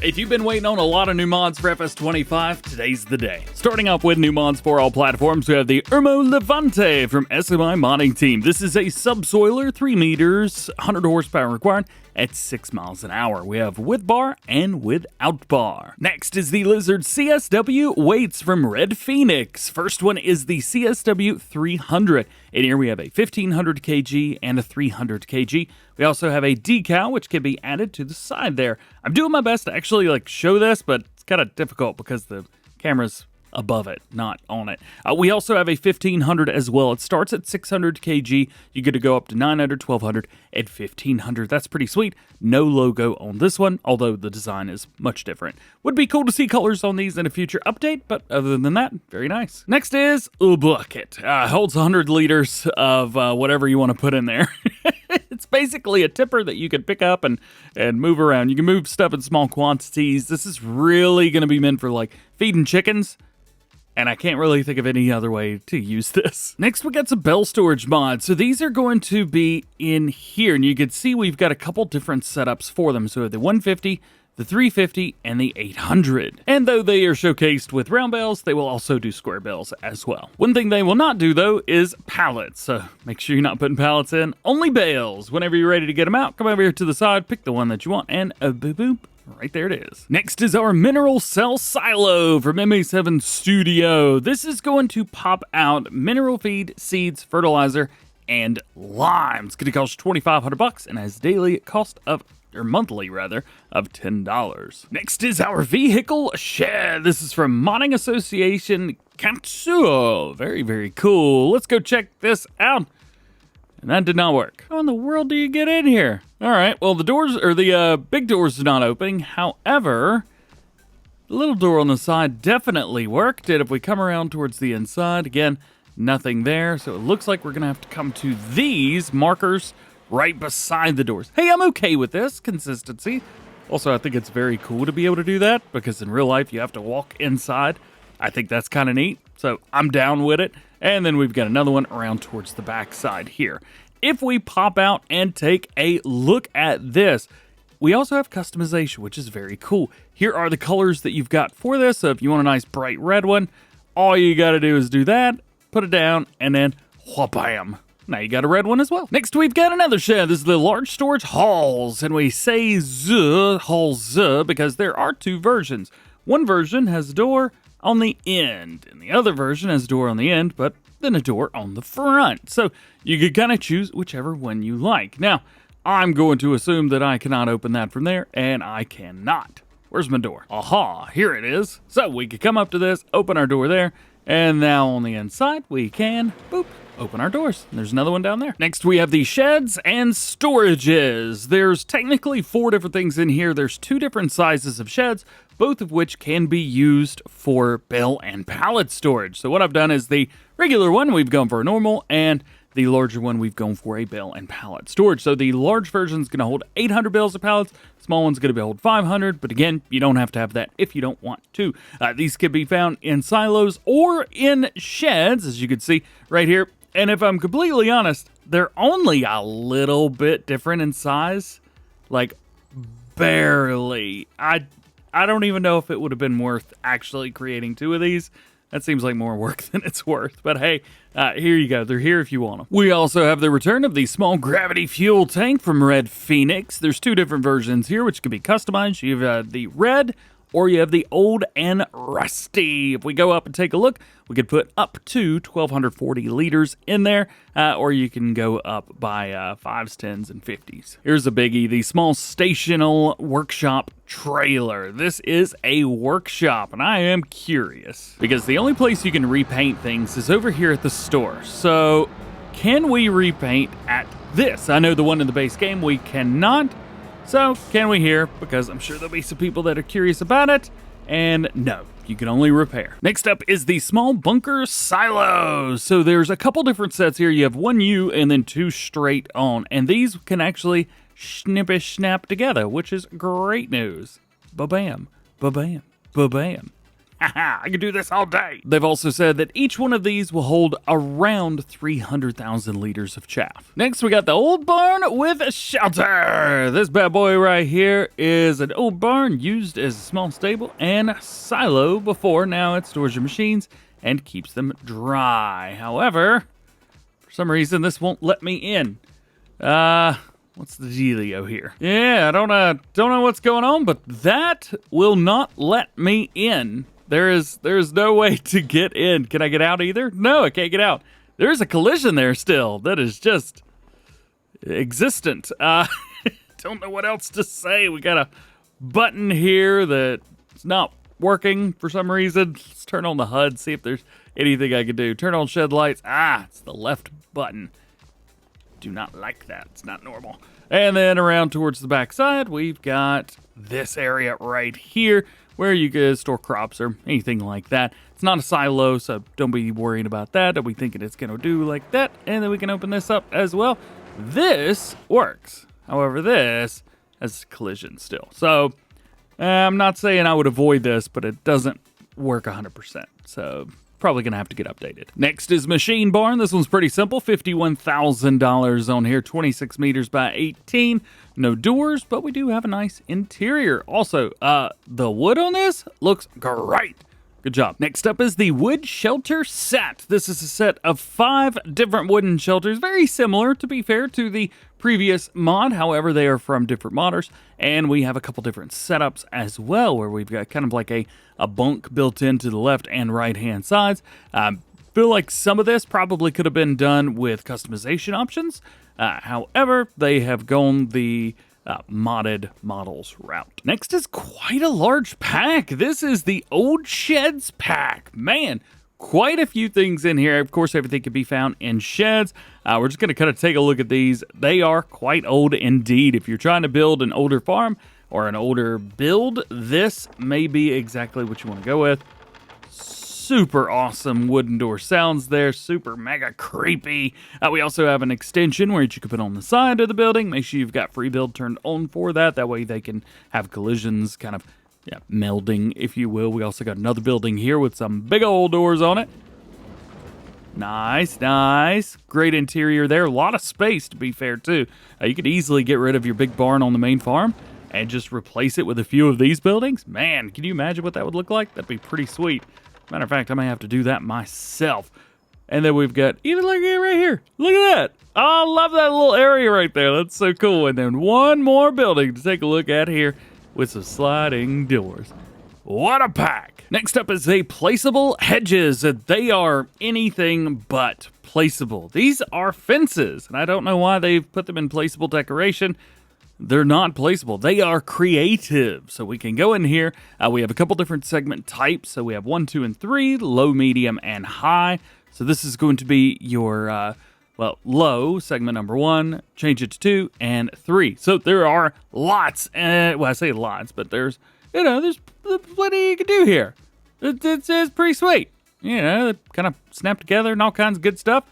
If you've been waiting on a lot of new mods for FS25, today's the day. Starting off with new mods for all platforms, we have the Ermo Levante from SMI Modding Team. This is a subsoiler, 3 meters, 100 horsepower required at 6 miles an hour. We have with bar and without bar. Next is the Lizard CSW Weights from Red Phoenix. First one is the CSW 300. In here we have a 1500 kg and a 300 kg. We also have a decal, which can be added to the side there. I'm doing my best to actually show this, but it's kind of difficult because the camera's above it, not on it. We also have a 1500 as well. It starts at 600 kg. You get to go up to 900, 1200, and 1500. That's pretty sweet. No logo on this one, although the design is much different. Would be cool to see colors on these in a future update, but other than that, very nice. Next is a bucket. Holds 100 liters of whatever you want to put in there. It's basically a tipper that you can pick up and move around. You can move stuff in small quantities. This is really going to be meant for feeding chickens. And I can't really think of any other way to use this. Next, we got some Bale Storage mods. So these are going to be in here. And you can see we've got a couple different setups for them. So the 150, the 350, and the 800. And though they are showcased with round bales, they will also do square bales as well. One thing they will not do, though, is pallets. So make sure you're not putting pallets in. Only bales. Whenever you're ready to get them out, come over here to the side, pick the one that you want, and boop, boop. Right there it is. Next is our mineral cell silo from MA7 Studio. This is going to pop out mineral feed, seeds, fertilizer, and lime. It's going to cost $2,500 and has daily cost of, or monthly rather, of $10. Next is our vehicle shed. This is from Modding Association Katsuo. Very, very cool. Let's go check this out. And that did not work. How in the world do you get in here? All right, well, the doors, or the big doors are not opening. However, the little door on the side definitely worked. And if we come around towards the inside, again, nothing there. So it looks like we're going to have to come to these markers right beside the doors. Hey, I'm okay with this consistency. Also, I think it's very cool to be able to do that because in real life, you have to walk inside. I think that's kind of neat. So I'm down with it. And then we've got another one around towards the back side here. If we pop out and take a look at this, we also have customization, which is very cool. Here are the colors that you've got for this. So if you want a nice bright red one, all you got to do is do that, put it down, and then wha-bam. Now you got a red one as well. Next, we've got another shed. This is the large storage halls. And we say halls because there are two versions. One version has a door on the end, and the other version has a door on the end, but then a door on the front. So you could kind of choose whichever one you like. Now, I'm going to assume that I cannot open that from there, and I cannot. Where's my door? Aha, here it is. So we could come up to this, open our door there, and now on the inside, we can, boop, open our doors. There's another one down there. Next, we have the sheds and storages. There's technically 4 different things in here. There's 2 different sizes of sheds, both of which can be used for bale and pallet storage. So what I've done is the regular one, we've gone for a normal, and the larger one, we've gone for a bale and pallet storage. So the large version is going to hold 800 bales of pallets. Small one's going to hold 500, but again, you don't have to have that if you don't want to. These can be found in silos or in sheds, as you can see right here. And if I'm completely honest, they're only a little bit different in size, like barely. I don't even know if it would have been worth actually creating 2 of these. That seems like more work than it's worth. But hey, here you go. They're here if you want them. We also have the return of the small gravity fuel tank from Red Phoenix. There's 2 different versions here, which can be customized. You have the red, or you have the old and rusty. If we go up and take a look, we could put up to 1,240 liters in there, or you can go up by 5s, 10s, and 50s. Here's a biggie, the small stational workshop trailer. This is a workshop, and I am curious, because the only place you can repaint things is over here at the store. So, can we repaint at this? I know the one in the base game we cannot. So, can we here? Because I'm sure there'll be some people that are curious about it. And no, you can only repair. Next up is the small bunker silos. So there's a couple different sets here. You have 1 U and then 2 straight on. And these can actually snap together, which is great news. Ba-bam, ba-bam, ba-bam. I can do this all day. They've also said that each one of these will hold around 300,000 liters of chaff. Next, we got the old barn with a shelter. This bad boy right here is an old barn used as a small stable and silo before. Now it stores your machines and keeps them dry. However, for some reason, this won't let me in. What's the dealio here? Yeah, I don't know what's going on, but that will not let me in. There's no way to get in. Can I get out either? No, I can't get out. There's a collision there still. That is just existent. Don't know what else to say. We got a button here that's not working for some reason. Let's turn on the HUD, see if there's anything I can do. Turn on shed lights. It's the left button. Do not like that. It's not normal. And then around towards the back side, we've got this area right here where you can store crops or anything like that. It's not a silo, so don't be worrying about that. Don't be thinking it's going to do like that. And then we can open this up as well. This works. However, this has collision still. So I'm not saying I would avoid this, but it doesn't work 100%. So probably going to have to get updated. Next is Machine Barn. This one's pretty simple. $51,000 on here. 26 meters by 18. No doors, but we do have a nice interior. Also, the wood on this looks great. Good job. Next up is the wood shelter set. This is a set of 5 different wooden shelters. Very similar, to be fair, to the previous mod. However, they are from different modders. And we have a couple different setups as well, where we've got kind of like a bunk built into the left and right hand sides. Feel like some of this probably could have been done with customization options. However, they have gone the modded models route. Next is quite a large pack. This is the Old Sheds pack. Man, quite a few things in here. Of course, everything can be found in sheds. We're just going to kind of take a look at these. They are quite old indeed. If you're trying to build an older farm or an older build, this may be exactly what you want to go with. Super awesome wooden door sounds there. Super mega creepy. We also have an extension where you can put on the side of the building. Make sure you've got free build turned on for that. That way they can have collisions kind of melding, if you will. We also got another building here with some big old doors on it. Nice, nice. Great interior there. A lot of space, to be fair, too. You could easily get rid of your big barn on the main farm and just replace it with a few of these buildings. Man, can you imagine what that would look like? That'd be pretty sweet. Matter of fact, I may have to do that myself. And then we've got, even look at right here. Look at that. Oh, I love that little area right there. That's so cool. And then one more building to take a look at here with some sliding doors. What a pack. Next up is a Placeable Hedges. They are anything but placeable. These are fences, and I don't know why they've put them in placeable decoration. They're not placeable. They are creative. So we can go in here. We have a couple different segment types. So we have 1, 2, and 3, low, medium, and high. So this is going to be your, low, segment number 1, change it to 2, and 3. So there are lots. I say lots, but there's plenty you can do here. It's pretty sweet. Kind of snap together and all kinds of good stuff.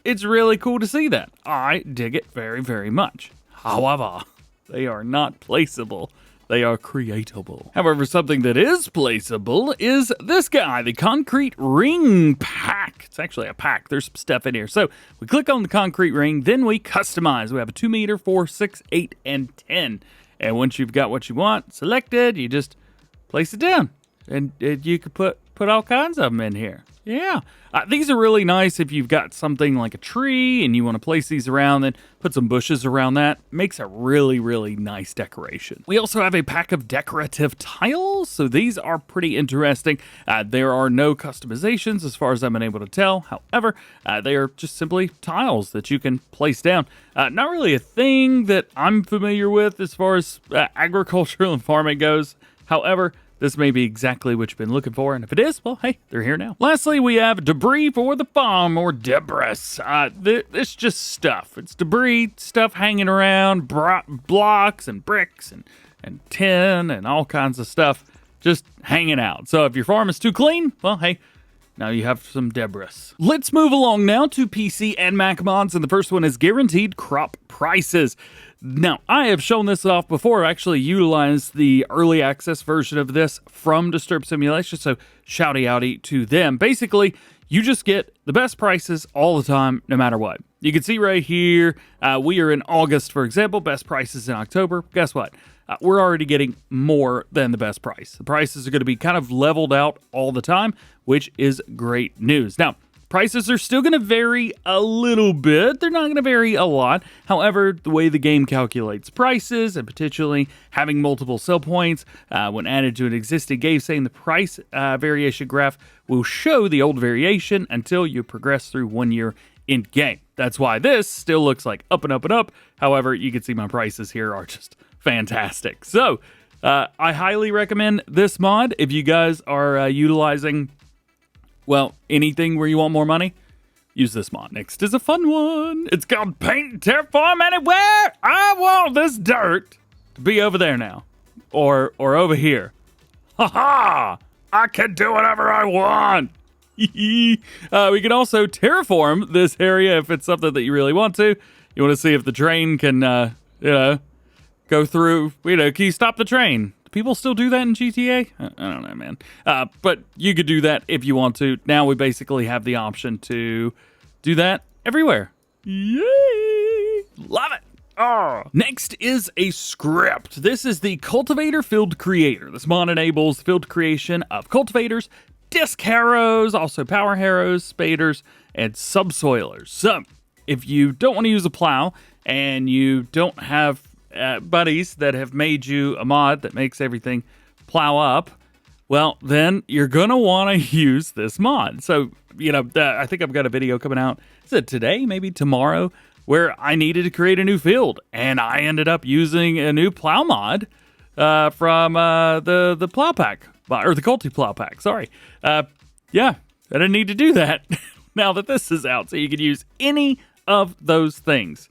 It's really cool to see that. I dig it very, very much. However, they are not placeable. They are creatable. However, something that is placeable is this guy, the Concrete Ring Pack. It's actually a pack. There's some stuff in here. So we click on the concrete ring, then we customize. We have a 2 meter, 4, 6, 8, and 10. And once you've got what you want selected, you just place it down. And you could put all kinds of them in here. Yeah. These are really nice if you've got something like a tree and you want to place these around, then put some bushes around that. Makes a really, really nice decoration. We also have a pack of decorative tiles. So these are pretty interesting. There are no customizations as far as I've been able to tell. However, they are just simply tiles that you can place down. Not really a thing that I'm familiar with as far as agricultural and farming goes. However, this may be exactly what you've been looking for, and if it is, well, hey, they're here now. Lastly, we have debris for the farm, or debris. It's just stuff. It's debris, stuff hanging around, blocks and bricks and tin and all kinds of stuff just hanging out. So if your farm is too clean, well, hey, Now you have some debris. Let's move along now to PC and Mac mods, and the first one is guaranteed crop prices. Now, I have shown this off before. I actually utilized the early access version of this from Disturb Simulation, so shouty outy to them. Basically, you just get the best prices all the time, no matter what. You can see right here, we are in August, for example, best prices in October. Guess what? We're already getting more than the best price. The prices are going to be kind of leveled out all the time, which is great news. Now, prices are still going to vary a little bit. They're not going to vary a lot. However, the way the game calculates prices and potentially having multiple sell points when added to an existing game, saying the price variation graph will show the old variation until you progress through 1 year in game. That's why this still looks like up and up and up. However, you can see my prices here are just fantastic. So I highly recommend this mod if you guys are utilizing, well, anything where you want more money. Use this mod. Next is a fun one. It's called Paint Terraform Anywhere. I want this dirt to be over there now, or over here. Ha ha! I can do whatever I want. We can also terraform this area if it's something that you really want to. You want to see if the train can, go through, can you stop the train? Do people still do that in GTA? I don't know, man. But you could do that if you want to. Now we basically have the option to do that everywhere. Yay! Love it! Oh. Next is a script. This is the Cultivator Field Creator. This mod enables field creation of cultivators, disc harrows, also power harrows, spaders, and subsoilers. So, if you don't want to use a plow and you don't have buddies that have made you a mod that makes everything plow up, well, then you're going to want to use this mod. So, I think I've got a video coming out, is it today, maybe tomorrow, where I needed to create a new field, and I ended up using a new plow mod from the plow pack, or the Culti plow pack, sorry. Yeah, I didn't need to do that now that this is out, so you can use any of those things.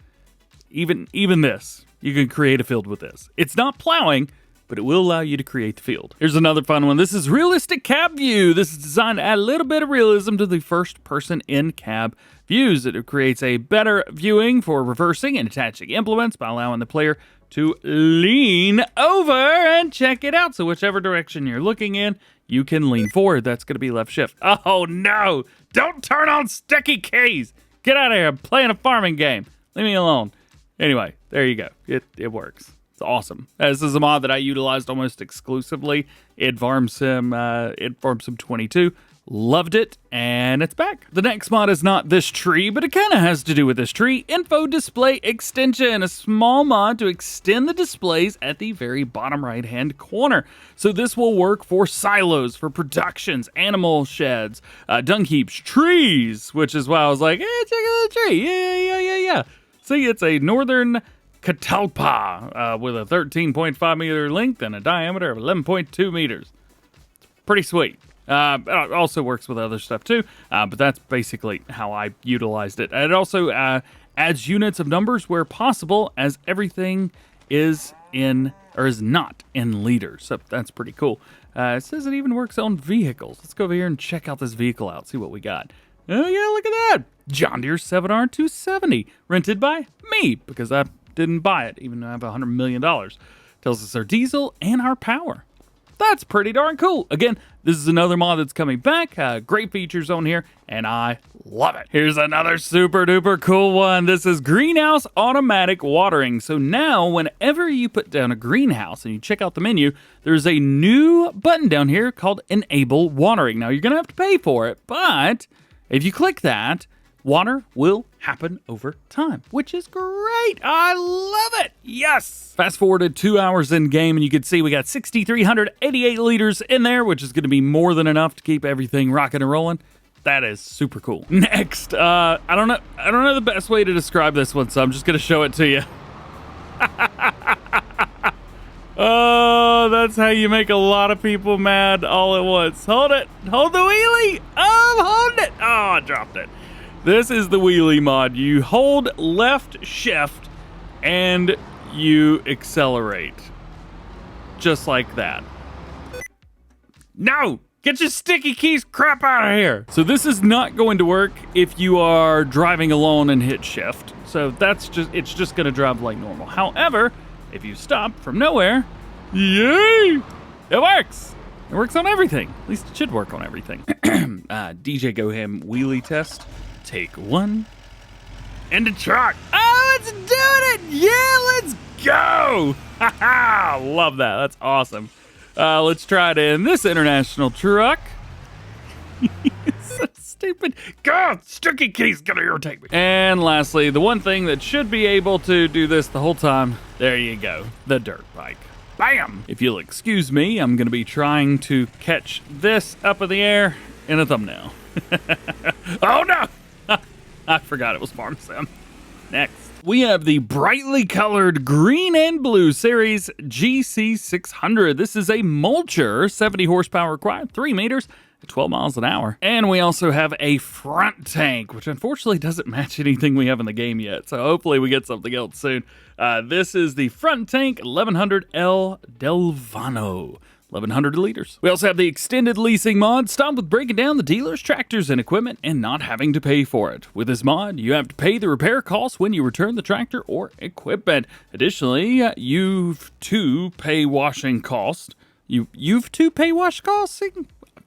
Even this. You can create a field with this. It's not plowing, but it will allow you to create the field. Here's another fun one. This is Realistic Cab View. This is designed to add a little bit of realism to the first-person in-cab views. It creates a better viewing for reversing and attaching implements by allowing the player to lean over and check it out. So whichever direction you're looking in, you can lean forward. That's going to be left shift. Oh, no. Don't turn on sticky keys. Get out of here. I'm playing a farming game. Leave me alone. Anyway, there you go. It works. It's awesome. This is a mod that I utilized almost exclusively in Farm Sim 22. Loved it, and it's back. The next mod is not this tree, but it kind of has to do with this tree. Info Display Extension, a small mod to extend the displays at the very bottom right-hand corner. So this will work for silos, for productions, animal sheds, dung heaps, trees, which is why I was like, hey, check out the tree. Yeah. See, it's a northern catalpa with a 13.5 meter length and a diameter of 11.2 meters. It's pretty sweet. It also works with other stuff too, but that's basically how I utilized it. It also adds units of numbers where possible, as everything is not in liters. So that's pretty cool. It says it even works on vehicles. Let's go over here and check out this vehicle out, see what we got. Oh yeah, look at that. John Deere 7R 270, rented by me, because I didn't buy it, even though I have $100 million. Tells us our diesel and our power. That's pretty darn cool. Again, this is another mod that's coming back. Great features on here, and I love it. Here's another super duper cool one. This is Greenhouse Automatic Watering. So now, whenever you put down a greenhouse and you check out the menu, there's a new button down here called Enable Watering. Now, you're going to have to pay for it, but if you click that, water will happen over time, which is great. I love it. Yes. Fast forwarded 2 hours in game, and you can see we got 6,388 liters in there, which is going to be more than enough to keep everything rocking and rolling. That is super cool. Next, I don't know the best way to describe this one, so I'm just going to show it to you. Oh, that's how you make a lot of people mad all at once. Hold it. Hold the wheelie. Oh, I'm holding it. Oh, I dropped it. This is the wheelie mod. You hold left shift and you accelerate. Just like that. No! Get your sticky keys crap out of here. So this is not going to work if you are driving alone and hit shift. So it's just gonna drive like normal. However, if you stop from nowhere, yay, it works. It works on everything. At least it should work on everything. DjGoHam wheelie test. Take 1. And the truck. Oh, it's doing it. Yeah, let's go. Love that. That's awesome. Let's try it in this international truck. So stupid. God, sticky keys gonna irritate me. And lastly, the one thing that should be able to do this the whole time. There you go. The dirt bike. Bam! If you'll excuse me, I'm gonna be trying to catch this up in the air in a thumbnail. Oh no! I forgot it was Farm Sim. Next. We have the brightly colored green and blue Ceres GC600. This is a mulcher, 70 horsepower required, 3 meters, 12 miles an hour. And we also have a Fronttank, which unfortunately doesn't match anything we have in the game yet. So hopefully we get something else soon. This is the Fronttank 1100L Delvano. 1,100 liters. We also have the extended leasing mod. Stop with breaking down the dealer's tractors and equipment and not having to pay for it. With this mod, you have to pay the repair costs when you return the tractor or equipment. Additionally, you've to pay washing costs. You've to pay wash costs?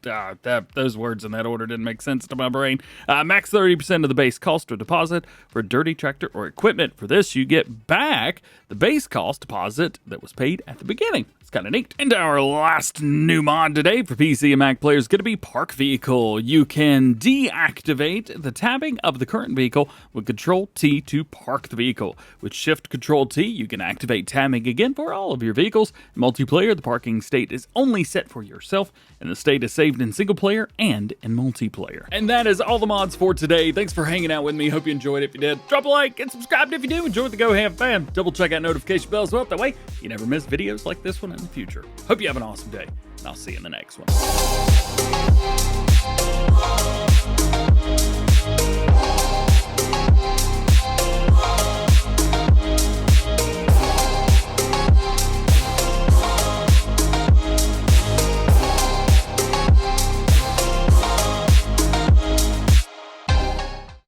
Those words in that order didn't make sense to my brain. Max 30% of the base cost or deposit for a dirty tractor or equipment. For this, you get back the base cost deposit that was paid at the beginning. It's kind of neat. And our last new mod today for PC and Mac players is going to be Park Vehicle. You can deactivate the tabbing of the current vehicle with Control T to park the vehicle. With Shift Control T, you can activate tabbing again for all of your vehicles. In multiplayer, the parking state is only set for yourself, and the state is saved in single player and in multiplayer. And that is all the mods for today. Thanks for hanging out with me. Hope you enjoyed it. If you did, drop a like and subscribe if you do. Enjoy the DjGoHam fam. Double check out notification bells as well. That way you never miss videos like this one in the future. Hope you have an awesome day, and I'll see you in the next one.